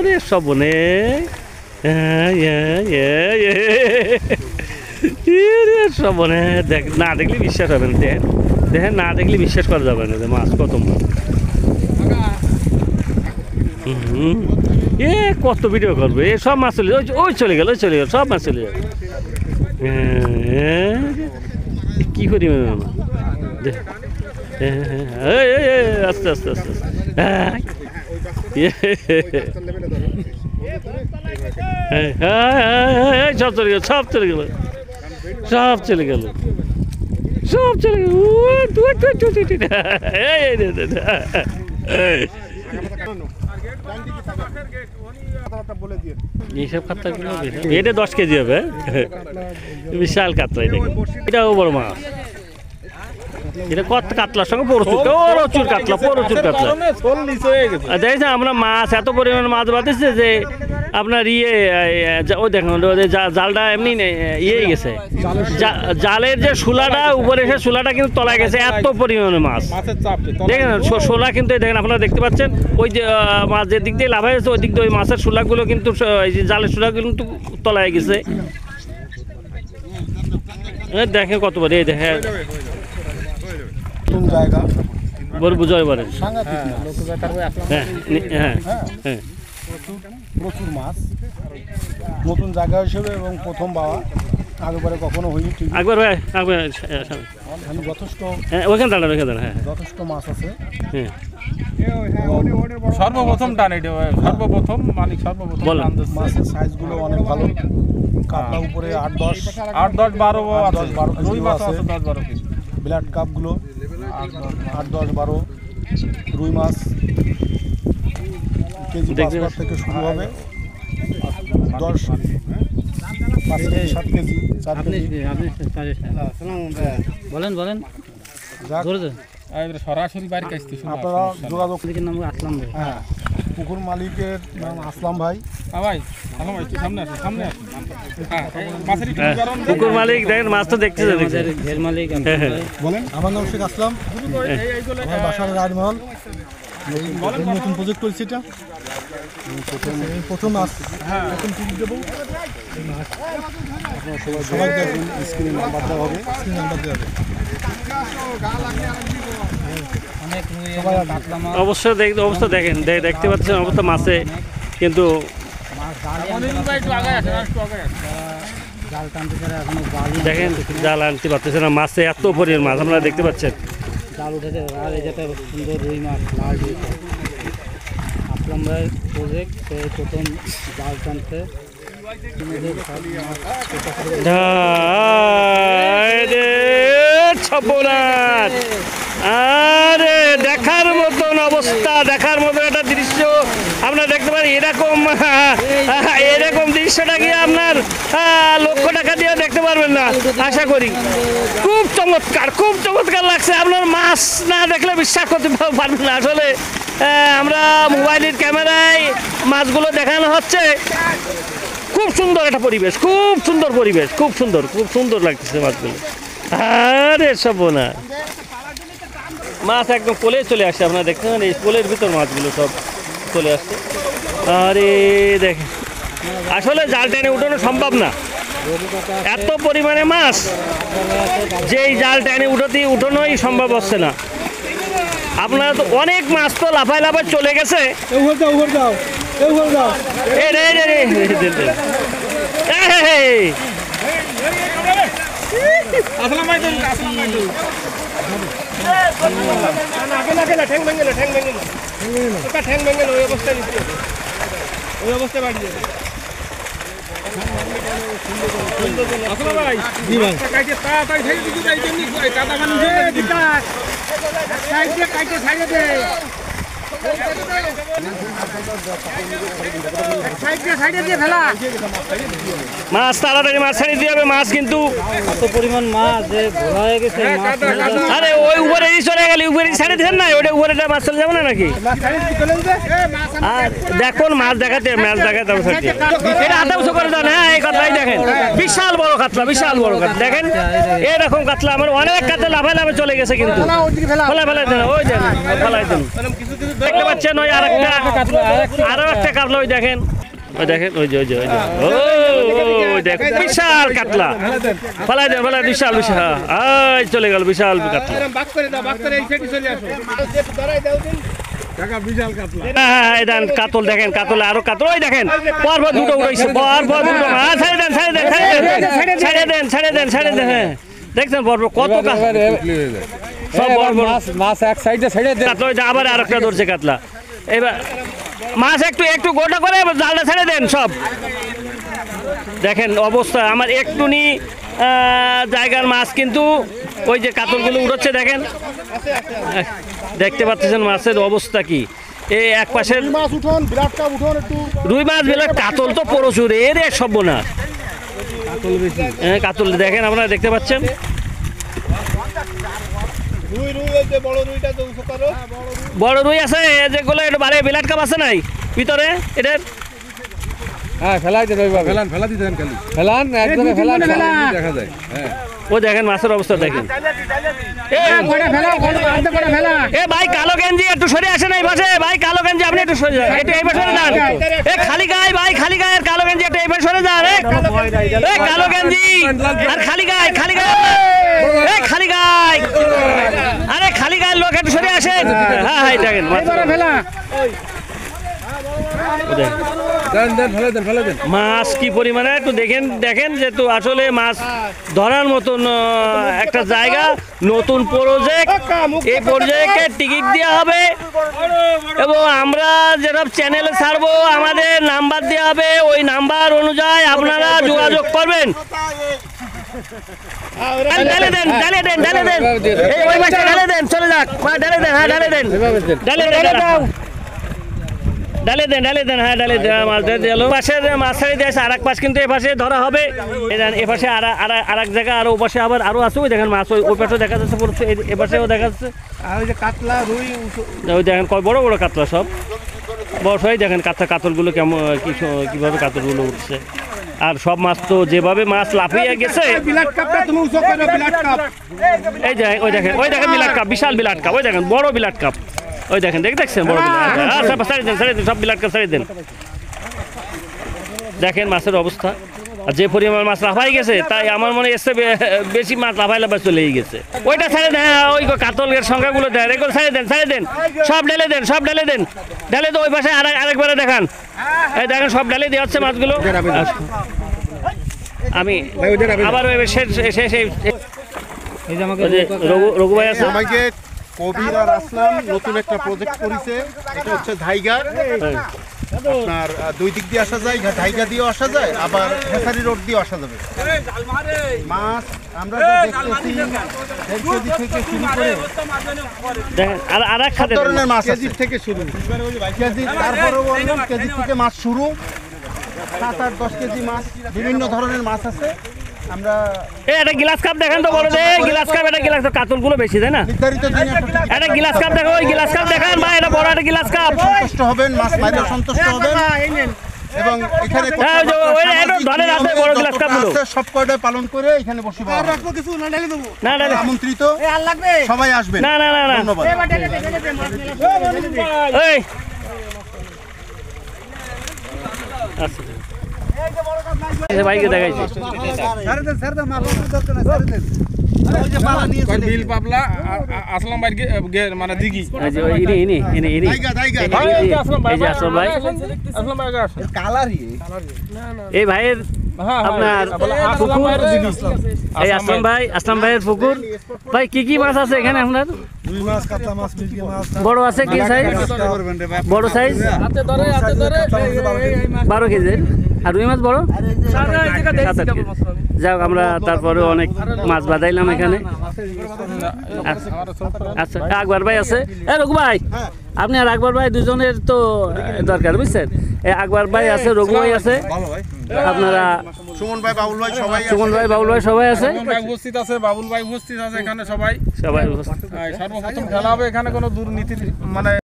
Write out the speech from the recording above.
আরে সবনে সবনে দেখ, না দেখলে বিশ্বাস হবে না। দেখেন দেখেন, না দেখলে বিশ্বাস করা যাবে না যে মাছ কত মাছ। কত ভিডিও করবে, এ সব মাছ চলে ওই চলে গেল, ওই চলে গেল, সব মাছ চলে যাবে। কি করি আস্তে আস্তে আস্তে সব চলে গেল, সব চলে গেল, সব চলে গেল, সব চলে গেল। এইসব কাতলা এটা 10 কেজি হবে, বিশাল কাতলা। এটাও বড় মাছ, এটা কত কাতলার সঙ্গে প্রচুর কাতলা, প্রচুর কাতলা। দেখেছেন আমরা মাছ এত পরিমাণে মাছ বাঁধেছে যে আপনার ও দেখুন জালটা এমনি ইয়ে গেছে, জালের যে শোলাটা উপরে এসে শোলাটা কিন্তু তলায় গেছে, এত পরিমাণে মাছ। দেখেন শোলা কিন্তু দেখেন আপনারা দেখতে পাচ্ছেন, ওই যে মাছ যে দিক দিয়ে লাভ হয়েছে ওই দিক দিয়ে ওই মাছের শোলাগুলো কিন্তু জালের শোলাগুলো কিন্তু তলায় গেছে। দেখেন কতবার, এই দেখেন জায়গা বুঝাই পারেন। প্রচুর মাছ, নতুন জায়গা হিসেবে এবং প্রথম বাবা, আগেবারে কখনো হয়নি। ঠিক একবার যথেষ্ট ওইখানে দাঁড়ান, ওইখানে দাঁড়ান। হ্যাঁ যথেষ্ট মাছ আছে। সর্বপ্রথম টান এটা, সর্বপ্রথম মালিক সর্বপ্রথম মাছের সাইজগুলো অনেক ভালো। কাতলা উপরে 8-10 12 রুই মাছ আছে, 10-12 পিস। ব্লাড কাপগুলো 8-10-12 রুই মাছ কেজি 5 থেকে শুরু হবে, 5-7 কেজি 4 কেজি। বলেন সরাসরি বাড়ি কাছতে আপনারা যোগাযোগ। আসলাম ভাই। হ্যাঁ, পুকুর মালিকের নাম আসলাম ভাই। ভাই সামনে সামনে পুকুর মালিক দেখেন মাছ তো দেখতেছে, ঘের মালিক বলেন। আমার নাম শেখ আসলাম, আমার বাসার রাজমহল। নতুন প্রজেক্ট করেছি এটা, প্রথম মাছ প্রথম টিকিট দেবো। সবাই দেখুন, স্ক্রিনে নাম্বার দেওয়া হবে, স্ক্রিনে নাম্বার দেওয়া হবে। অবশ্যই অবস্থা দেখেন, দেখতে পাচ্ছেন অবস্থা মাছে কিন্তু দেখেন জাল আনতে পারতেছে না, মাছে এত পরিমাণ মাছ আপনারা দেখতে পাচ্ছেন। জাল উঠেছে আর এই যেটা সুন্দর রুই মাছ লাল রুই। আসলাম ভাই প্রজেক্ট প্রথম জাল টানতে। আরে দেখার মতন অবস্থা, দেখার মতন একটা দৃশ্য আপনারা দেখতে পারেন। এরকম দৃশ্যটা কি আপনার লক্ষ টাকা দিয়ে দেখতে পারবেন না আশা করি। খুব চমৎকার, খুব চমৎকার লাগছে। আপনার মাছ না দেখলে বিশ্বাস করতে পারবেন না। আসলে আমরা মোবাইলের ক্যামেরায় মাছগুলো দেখানো হচ্ছে। খুব সুন্দর একটা পরিবেশ, খুব সুন্দর পরিবেশ, খুব সুন্দর লাগতেছে মাছগুলো। আরে সব না মাছ একদম কোলে চলে আসছে, আপনারা দেখতে পারেন এই কোলের ভিতর মাছগুলো সব চলে আসছে। আরে দেখেন আসলে জাল টেনে উঠানো সম্ভব না, এত পরিমাণে মাছ যেই জাল টেনে উঠানোই সম্ভব হচ্ছে না। আপনারা তো অনেক মাছ তো লাফায় লাফায় চলে গেছে। মাছ তাড়াতাড়ি মাছ ছাড়িয়ে দিয়ে হবে। মাছ কিন্তু এত পরিমাণ মাছ যে ঘোরা হয়ে গেছে। আরে ওই উপরে দিয়ে চলে গেলে উপরে ছেড়ে দিচ্ছেন না, ওটা উপরেটা মাছ চলে যাবে না নাকি? আর দেখুন মাছ দেখাতে এটা হাতে উঁচু করে দেন। হ্যাঁ এই কাতলাই দেখেন, বিশাল বড় কাতলা, বিশাল বড় কাতলা দেখেন। এরকম কাতলা আমার অনেক কাতলা লাফায় লাফে চলে গেছে, কিন্তু ফেলাই দেন, ওই দেন ফেলাই দেন। দেখতে পাচ্ছেন ওই আরো একটা কাতলা, ওই দেখেন, ওই দেখেন, ওই যে ও দেখেন বিশাল কাতলা, ফেলাই দেন, ফেলাই, বিশাল বিশাল, এই চলে গেল বিশাল কাতলা। হ্যাঁ কাতল দেখেন, কাতল আরো কাতল, ওই দেখেন পরপর দুটো উড়াইছে, পরপর দুটো। হ্যাঁ ছেড়ে দেন, ছেড়ে দেন, ছেড়ে দেন, ছেড়ে দেন, ছেড়ে দেন। হ্যাঁ দেখছেন পরপর কত সব বড় বড় মাছ এক সাইডে ছেড়ে দেন, কাতলা। ওই যে আবার আর একটা ধরছে কাতলা। এবার মাছ একটু একটু গোটা করে জালটা ছেড়ে দেন সব। দেখেন অবস্থা আমার একটুনি জায়গার মাছ, কিন্তু ওই যে কাতলগুলো উড়োচ্ছে দেখেন, দেখতে পাচ্ছেন মাছের অবস্থা কি। এই এক পাশের রুই মাছ বেলা, কাতল তো প্রচুর, এর এক সব না কাতল দেখেন আপনারা দেখতে পাচ্ছেন। বড় রুই আছে যেগুলো, এটা বারে বিলাট কাপ আছে নাই ভিতরে এটার। হ্যাঁ ফেলাই দেন, ওইভাবে ফেলান, ফেলা দিতে দেন, খালি ফেলান একদম ফেলান, দেখা যায়। হ্যাঁ ও দেখেন মাছের অবস্থা দেখেন। এ ভাই কালো গেঞ্জি একটু সরে আসেন এই পাশে, ভাই কালো গেঞ্জি আপনি একটু সরে যান, একটু এই পাশে যান। এ খালি গায়ে ভাই, খালি গায়ের কালো গেঞ্জি একটু এই পাশে সরে যান। এ কালো গেঞ্জি আর খালি গায়ে, খালি গায়ে, এ খালি গায়ে, আরে খালি গায়ের লোক একটু সরে আসেন। হ্যাঁ হ্যাঁ দেখেন মাছ কি পরিমাণে একটু দেখেন যেহেতু আসলে মাছ ধরার মতন একটা জায়গা, নতুন প্রজেক্ট, এই প্রজেক্টে টিকিট দেওয়া হবে এবং আমরা যেটা চ্যানেলে ছাড়বো আমাদের নাম্বার দেওয়া হবে, ওই নাম্বার অনুযায়ী আপনারা যোগাযোগ করবেন। ঢেলে দেন, ঢেলে দেন, ঢেলে দেন, ওই মাছটা ঢেলে দেন, চলে যাক, ঢেলে দেন, হ্যাঁ ঢেলে দেন, ঢেলে দেন, ডালে দেন, ডালে দেন, হ্যাঁ ডালে দেন। মাছ ধরে দিল পাশে মাছ ছাড়ি দিয়েছে, আর এক পাশ কিন্তু এ পাশে ধরা হবে। এ পাশে আর এক জায়গা, আর ও পাশে আবার আরো আছে, ওই দেখেন মাছ ওই পাশেও দেখা যাচ্ছে, এ পাশেও দেখা যাচ্ছে। আর ওই যে কাতলা রুই, ওই দেখেন বড় বড় কাতলা সব বর্ষায়, দেখেন কাতলগুলো কেমন কিভাবে কাতলগুলো উঠছে। আর সব মাছ তো যেভাবে মাছ লাফিয়ে গেছে, এই যে ওই দেখেন, ওই দেখেন বিলাট কাপ, বিশাল বিলাট কাপ, ওই দেখেন বড় বিলাট কাপ, ওই দেখেন দেখছেন বড় বিলাট। আচ্ছা ছাড়ি দেন, ছাড়ি দেন, সব বিলাট কাপ ছাড়ি দেন। দেখেন মাছের অবস্থা, আর যে পরিমাণ মাছ লাফাই গেছে, তাই আমার মনে এসে বেশি মাছ লাফাই চলেই গেছে। ওইটা ছেড়ে দেন, ওই কাতলের সংখ্যাগুলো দেন, এগুলো ছেড়ে দেন, ছেড়ে দেন, সব ঢেলে দেন, সব ঢেলে দেন, ঢেলে তো ওই পাশে আরেকবারে দেখান। এই দেখেন সব ঢেলে দেওয়া হচ্ছে মাছগুলো। আমি আবার শেষ এই যে আমাকে রঘু ভাই আছে, আমাকে কবির আর আসলাম নতুন একটা প্রজেক্ট করেছে, এটা হচ্ছে ধাইগা। আপনার দুই দিক দিয়ে আসা যায়, ধাইগা দিয়েও আসা যায়, আবার হেসারি রোড দিয়ে আসা যাবে। মাছ আমরা দেখতেছি 1.5 কেজি থেকে শুরু করে দেখেন আর এক খাতে ধরনের মাছ কেজি থেকে শুরু, কেজি, তারপরেও বললাম কেজি থেকে মাছ শুরু, 7-8-10 কেজি মাছ, বিভিন্ন ধরনের মাছ আছে। আমরা একটা গ্লাস কাপ দেখেন তো বড় দে, গ্লাস কাপ, এটা গ্লাস কাতলগুলো বেশি তাই না? নির্ধারিত দিনে একটা গ্লাস কাপ দেখো, ওই গ্লাস কাপ দেখান ভাই, এটা বড় একটা গ্লাস কাপ। সন্তুষ্ট হবেন, মাছ মারিও সন্তুষ্ট হবেন। এবং এখানে বড় গ্লাস কাপগুলো সব কয়টা পালন করে এখানে বসে না না আমন্ত্রিত সবাই আসবেন। না না না না ধন্যবাদ। এই ভাইকে দেখাইছি বিল পাবলা আসলাম ভাই মানে দিঘি, এই ভাইয়ের আপনার পুকুর, এই আসলাম ভাইয়ের পুকুর। ভাই কি কি মাছ আছে এখানে আপনার? রুই মাছ, কাতলা মাছ, মিরগি মাছ, বড় আছে কি সাইজ? বড় সাইজ 12 কেজির, আর রুই মাছ বড় 7-8 কেজি। যাক আমরা তারপরে অনেক মাছ বাঁধাইলাম এখানে। আচ্ছা আকবর ভাই আছে, রঘু ভাই আপনি আর আকবর ভাই দুজনের তো দরকার বুঝছেন। আকবর ভাই আছে, রঘু ভাই আছে, আপনারা সুমন ভাই বাবুল ভাই সবাই সুমন ভাই বাবুল ভাই সবাই আছে উপস্থিত আছে, বাবুল ভাই উপস্থিত আছে, এখানে সবাই সবাই উপস্থিত। সর্বপ্রথম খেলা হবে, এখানে কোনো দুর্নীতির মানে